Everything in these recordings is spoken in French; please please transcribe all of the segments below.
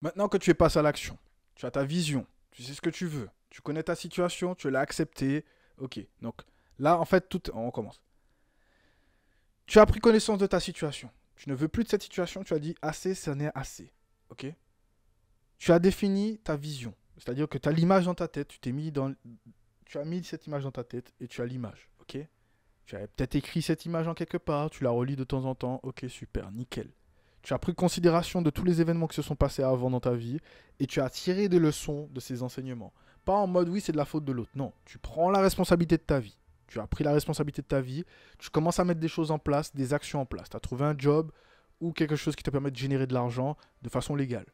Maintenant que tu es passé à l'action, tu as ta vision, tu sais ce que tu veux, tu connais ta situation, tu l'as acceptée. Ok, donc là, en fait, on recommence. Tu as pris connaissance de ta situation. Tu ne veux plus de cette situation, tu as dit assez, ça n'est assez. Ok. Tu as défini ta vision. C'est-à-dire que tu as l'image dans ta tête, tu as mis cette image dans ta tête et tu as l'image. Ok. Tu as peut-être écrit cette image en quelque part, tu la relis de temps en temps. Ok, super, nickel. Tu as pris considération de tous les événements qui se sont passés avant dans ta vie et tu as tiré des leçons de ces enseignements. Pas en mode oui, c'est de la faute de l'autre. Non, tu prends la responsabilité de ta vie. Tu as pris la responsabilité de ta vie, tu commences à mettre des choses en place, des actions en place. Tu as trouvé un job ou quelque chose qui te permet de générer de l'argent de façon légale.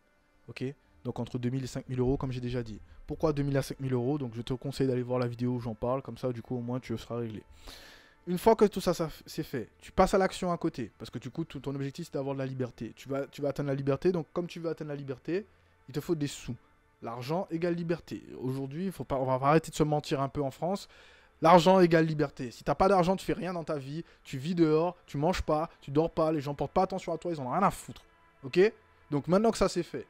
Ok. Donc entre 2000 et 5000 euros, comme j'ai déjà dit. Pourquoi 2000 à 5000 euros? Donc je te conseille d'aller voir la vidéo où j'en parle, comme ça du coup au moins tu seras réglé. Une fois que tout ça, c'est fait, tu passes à l'action à côté. Parce que du coup, ton objectif, c'est d'avoir de la liberté. Tu vas atteindre la liberté. Donc, comme tu veux atteindre la liberté, il te faut des sous. L'argent égale liberté. Aujourd'hui, on va arrêter de se mentir un peu en France. L'argent égale liberté. Si t'as pas d'argent, tu fais rien dans ta vie. Tu vis dehors, tu manges pas, tu dors pas. Les gens portent pas attention à toi, ils en ont rien à foutre. Ok? Donc, maintenant que ça c'est fait,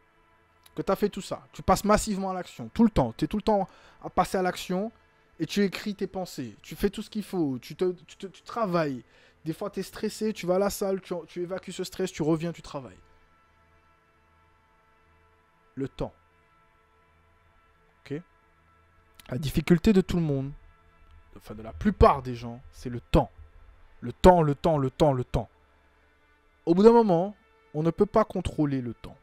que tu as fait tout ça, tu passes massivement à l'action, tout le temps. Tu es tout le temps à passer à l'action et tu écris tes pensées. Tu fais tout ce qu'il faut, tu travailles. Des fois, tu es stressé, tu vas à la salle, tu évacues ce stress, tu reviens, tu travailles. Le temps. Ok. La difficulté de tout le monde, enfin de la plupart des gens, c'est le temps. Le temps, le temps, le temps, le temps. Au bout d'un moment, on ne peut pas contrôler le temps.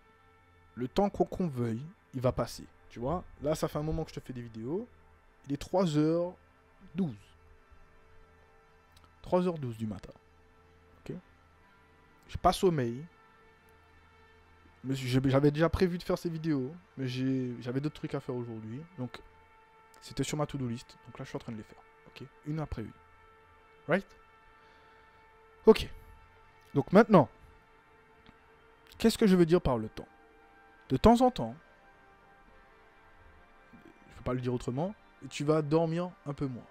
Le temps qu'on veuille, il va passer. Tu vois, là, ça fait un moment que je te fais des vidéos. Il est 3h12. 3h12 du matin. Ok. J'ai pas sommeil. J'avais déjà prévu de faire ces vidéos, mais j'avais d'autres trucs à faire aujourd'hui. Donc, c'était sur ma to-do list. Donc là, je suis en train de les faire. Ok. Une après une. Right? Ok. Donc maintenant, qu'est-ce que je veux dire par le temps? De temps en temps, je peux pas le dire autrement, tu vas dormir un peu moins.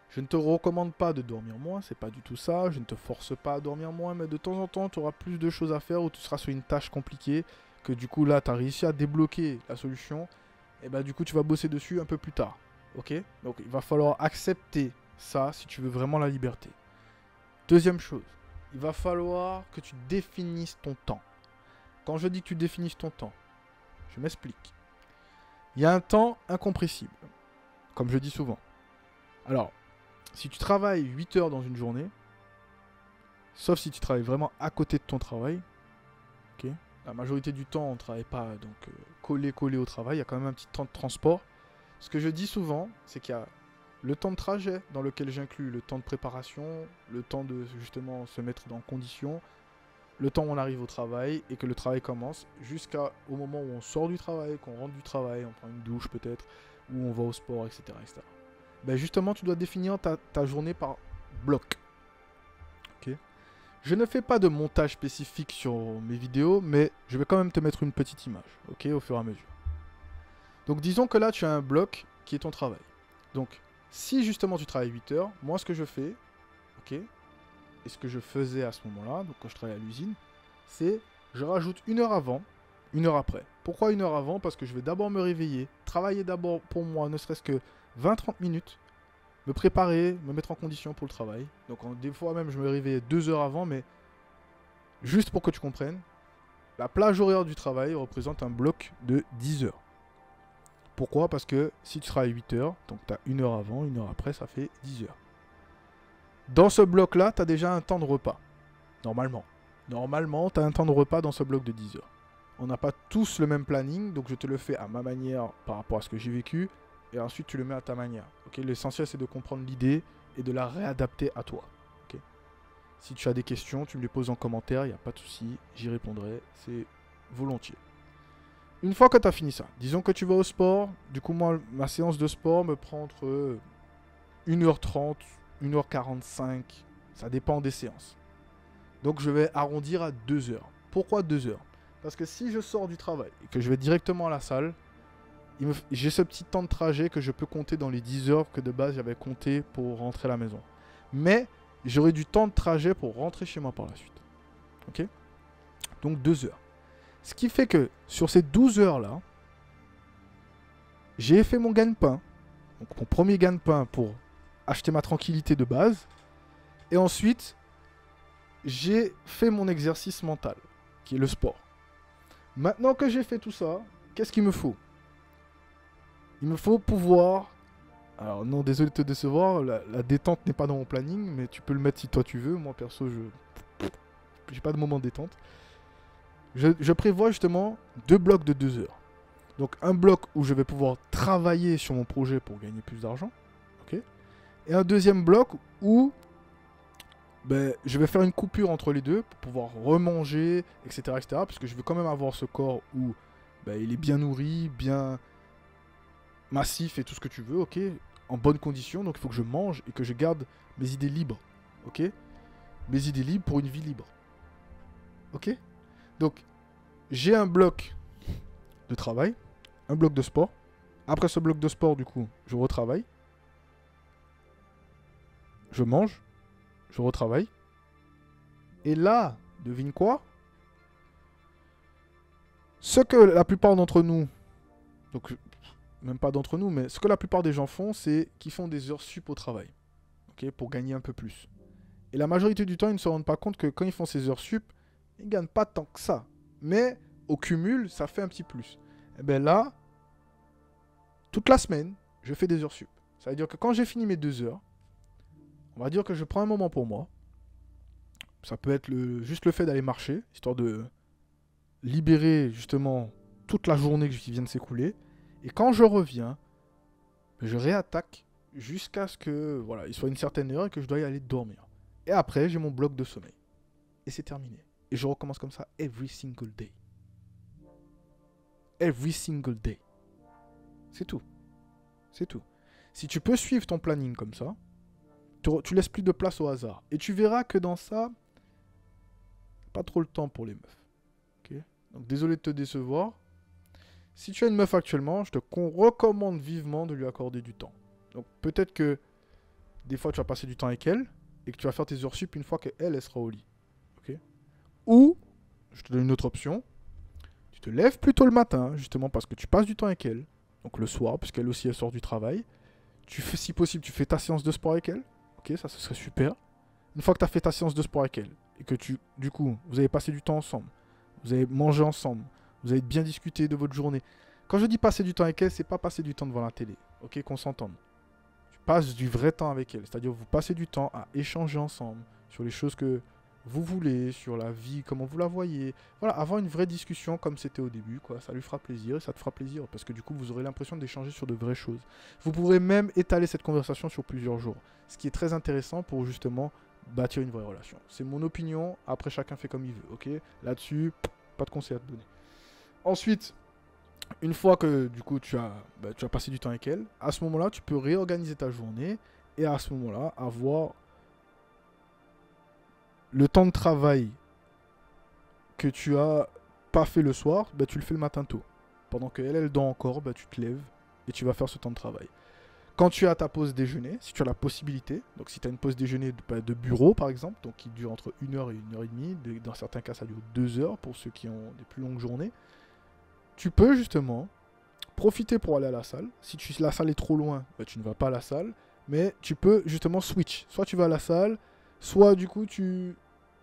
Je ne te recommande pas de dormir moins, c'est pas du tout ça. Je ne te force pas à dormir moins, mais de temps en temps, tu auras plus de choses à faire ou tu seras sur une tâche compliquée que du coup là, tu as réussi à débloquer la solution. Et bah du coup, tu vas bosser dessus un peu plus tard. Ok? Donc il va falloir accepter ça si tu veux vraiment la liberté. Deuxième chose, il va falloir que tu définisses ton temps. Quand je dis que tu définisses ton temps, je m'explique. Il y a un temps incompressible, comme je dis souvent. Alors, si tu travailles 8 heures dans une journée, sauf si tu travailles vraiment à côté de ton travail, ok. La majorité du temps, on ne travaille pas donc collé au travail. Il y a quand même un petit temps de transport. Ce que je dis souvent, c'est qu'il y a le temps de trajet dans lequel j'inclus le temps de préparation, le temps de justement se mettre dans condition, le temps où on arrive au travail et que le travail commence, jusqu'au moment où on sort du travail, qu'on rentre du travail, on prend une douche peut-être, ou on va au sport, etc. etc. Ben justement, tu dois définir ta journée par bloc. Ok. Je ne fais pas de montage spécifique sur mes vidéos, mais je vais quand même te mettre une petite image, ok, au fur et à mesure. Donc disons que là, tu as un bloc qui est ton travail. Donc, si justement tu travailles 8 heures, moi ce que je fais, ok, et ce que je faisais à ce moment-là, donc quand je travaillais à l'usine, c'est je rajoute une heure avant, une heure après. Pourquoi une heure avant? Parce que je vais d'abord me réveiller, travailler d'abord pour moi, ne serait-ce que 20-30 minutes, me préparer, me mettre en condition pour le travail. Donc des fois même je me réveillais 2 heures avant, mais juste pour que tu comprennes, la plage horaire du travail représente un bloc de 10 heures. Pourquoi? Parce que si tu travailles 8 heures, donc tu as une heure avant, une heure après, ça fait 10 heures. Dans ce bloc-là, tu as déjà un temps de repas. Normalement. Normalement, tu as un temps de repas dans ce bloc de 10 heures. On n'a pas tous le même planning, donc je te le fais à ma manière par rapport à ce que j'ai vécu, et ensuite tu le mets à ta manière. Okay. L'essentiel, c'est de comprendre l'idée et de la réadapter à toi. Okay. Si tu as des questions, tu me les poses en commentaire, il n'y a pas de souci, j'y répondrai, c'est volontiers. Une fois que tu as fini ça, disons que tu vas au sport, du coup moi, ma séance de sport me prend entre 1h30, 1h45, ça dépend des séances. Donc je vais arrondir à 2 heures. Pourquoi 2 heures? Parce que si je sors du travail et que je vais directement à la salle, j'ai ce petit temps de trajet que je peux compter dans les 10 heures que de base j'avais compté pour rentrer à la maison. Mais j'aurai du temps de trajet pour rentrer chez moi par la suite. Ok? Donc 2 heures. Ce qui fait que sur ces 12 heures-là, j'ai fait mon gagne-pain. Donc mon premier gagne-pain pour acheter ma tranquillité de base. Et ensuite, j'ai fait mon exercice mental, qui est le sport. Maintenant que j'ai fait tout ça, qu'est-ce qu'il me faut? Il me faut pouvoir... Alors non, désolé de te décevoir, la détente n'est pas dans mon planning, mais tu peux le mettre si toi tu veux. Moi perso, j'ai pas de moment de détente. Je prévois justement 2 blocs de 2 heures. Donc un bloc où je vais pouvoir travailler sur mon projet pour gagner plus d'argent. Ok. Et un deuxième bloc où ben, je vais faire une coupure entre les deux pour pouvoir remanger, etc. Parce que je veux quand même avoir ce corps où ben, il est bien nourri, bien massif et tout ce que tu veux, ok, en bonne condition. Donc il faut que je mange et que je garde mes idées libres, ok, mes idées libres pour une vie libre, ok. Donc j'ai un bloc de travail, un bloc de sport. Après ce bloc de sport, du coup, je retravaille, je mange, je retravaille. Et là, devine quoi? Ce que la plupart d'entre nous, donc même pas d'entre nous, mais ce que la plupart des gens font, c'est qu'ils font des heures sup au travail, ok, pour gagner un peu plus. Et la majorité du temps, ils ne se rendent pas compte que quand ils font ces heures sup, ils ne gagnent pas tant que ça. Mais au cumul, ça fait un petit plus. Et bien là, toute la semaine, je fais des heures sup. Ça veut dire que quand j'ai fini mes 2 heures, on va dire que je prends un moment pour moi. Ça peut être juste le fait d'aller marcher, histoire de libérer justement toute la journée qui vient de s'écouler. Et quand je reviens, je réattaque jusqu'à ce que voilà, il soit une certaine heure et que je dois y aller dormir. Et après, j'ai mon bloc de sommeil. Et c'est terminé. Et je recommence comme ça every single day. Every single day. C'est tout. C'est tout. Si tu peux suivre ton planning comme ça, tu laisses plus de place au hasard. Et tu verras que dans ça, pas trop le temps pour les meufs. Okay. Donc désolé de te décevoir. Si tu as une meuf actuellement, je te recommande vivement de lui accorder du temps. Donc peut-être que des fois tu vas passer du temps avec elle et que tu vas faire tes heures sup une fois qu'elle elle sera au lit. Okay. Ou, je te donne une autre option, tu te lèves plus tôt le matin, justement parce que tu passes du temps avec elle. Donc le soir, puisqu'elle aussi elle sort du travail. Tu fais, si possible, tu fais ta séance de sport avec elle. Ok, ça ce serait super. Une fois que tu as fait ta séance de sport avec elle, et que du coup, vous avez passé du temps ensemble, vous avez mangé ensemble, vous avez bien discuté de votre journée. Quand je dis passer du temps avec elle, c'est pas passer du temps devant la télé. Ok, qu'on s'entende. Tu passes du vrai temps avec elle. C'est-à-dire vous passez du temps à échanger ensemble sur les choses que vous voulez, sur la vie, comment vous la voyez. Voilà, avoir une vraie discussion comme c'était au début, quoi. Ça lui fera plaisir et ça te fera plaisir parce que du coup, vous aurez l'impression d'échanger sur de vraies choses. Vous pourrez même étaler cette conversation sur plusieurs jours. Ce qui est très intéressant pour justement bâtir une vraie relation. C'est mon opinion, après chacun fait comme il veut, ok? Là-dessus, pas de conseil à te donner. Ensuite, une fois que du coup tu as passé du temps avec elle, à ce moment-là, tu peux réorganiser ta journée et à ce moment-là, avoir le temps de travail que tu as pas fait le soir, bah, tu le fais le matin tôt. Pendant qu'elle, elle dort encore, bah, tu te lèves et tu vas faire ce temps de travail. Quand tu as ta pause déjeuner, si tu as la possibilité, donc si tu as une pause déjeuner de bureau par exemple, donc qui dure entre 1 heure et 1 heure et demie, dans certains cas ça dure 2 heures pour ceux qui ont des plus longues journées, tu peux justement profiter pour aller à la salle. Si la salle est trop loin, bah, tu ne vas pas à la salle, mais tu peux justement switch. Soit tu vas à la salle, soit du coup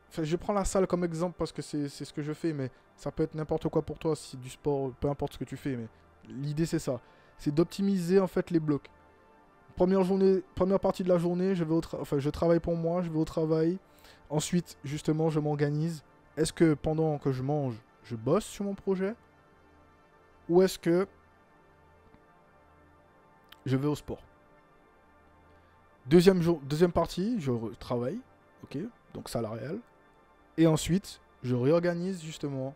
Enfin, je prends la salle comme exemple parce que c'est ce que je fais, mais ça peut être n'importe quoi pour toi, si c'est du sport, peu importe ce que tu fais, mais l'idée c'est ça. C'est d'optimiser en fait les blocs. Première partie de la journée, je travaille pour moi, je vais au travail. Ensuite, justement, je m'organise. Est-ce que pendant que je mange, je bosse sur mon projet? Ou est-ce que je vais au sport? Deuxième partie, je travaille, ok, donc salarial. Et ensuite, je réorganise justement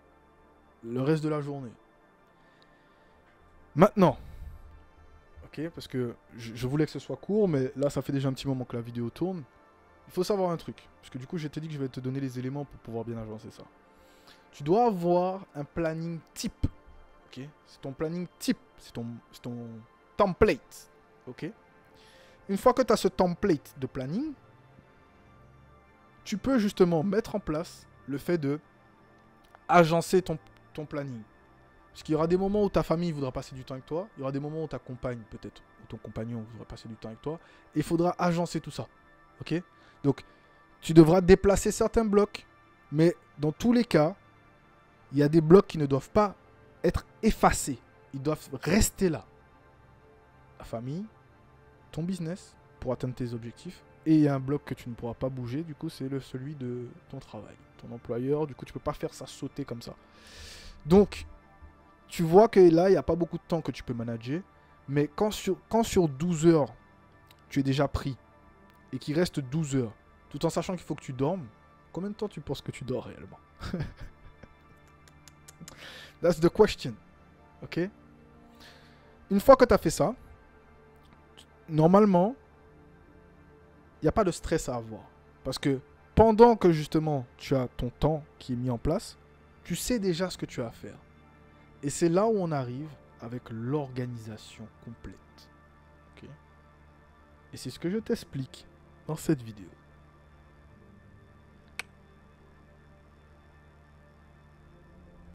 le reste de la journée. Maintenant, ok, parce que je voulais que ce soit court, mais là, ça fait déjà un petit moment que la vidéo tourne. Il faut savoir un truc, parce que du coup, je t'ai dit que je vais te donner les éléments pour pouvoir bien agencer ça. Tu dois avoir un planning type, ok? C'est ton planning type, c'est ton template, ok? Une fois que tu as ce template de planning, tu peux justement mettre en place le fait de agencer ton planning. Parce qu'il y aura des moments où ta famille voudra passer du temps avec toi. Il y aura des moments où ta compagne, peut-être, ou ton compagnon voudra passer du temps avec toi. Et il faudra agencer tout ça. Ok? Donc, tu devras déplacer certains blocs. Mais dans tous les cas, il y a des blocs qui ne doivent pas être effacés. Ils doivent rester là. La famille, ton business, pour atteindre tes objectifs. Et il y a un bloc que tu ne pourras pas bouger. Du coup, c'est celui de ton travail. Ton employeur. Du coup, tu ne peux pas faire ça sauter comme ça. Donc, tu vois que là, il n'y a pas beaucoup de temps que tu peux manager. Mais quand sur 12 heures, tu es déjà pris et qu'il reste 12 heures, tout en sachant qu'il faut que tu dormes, combien de temps tu penses que tu dors réellement? That's the question. Ok? Une fois que tu as fait ça, normalement, il n'y a pas de stress à avoir. Parce que pendant que justement tu as ton temps qui est mis en place, tu sais déjà ce que tu as à faire. Et c'est là où on arrive avec l'organisation complète. Okay? Et c'est ce que je t'explique dans cette vidéo.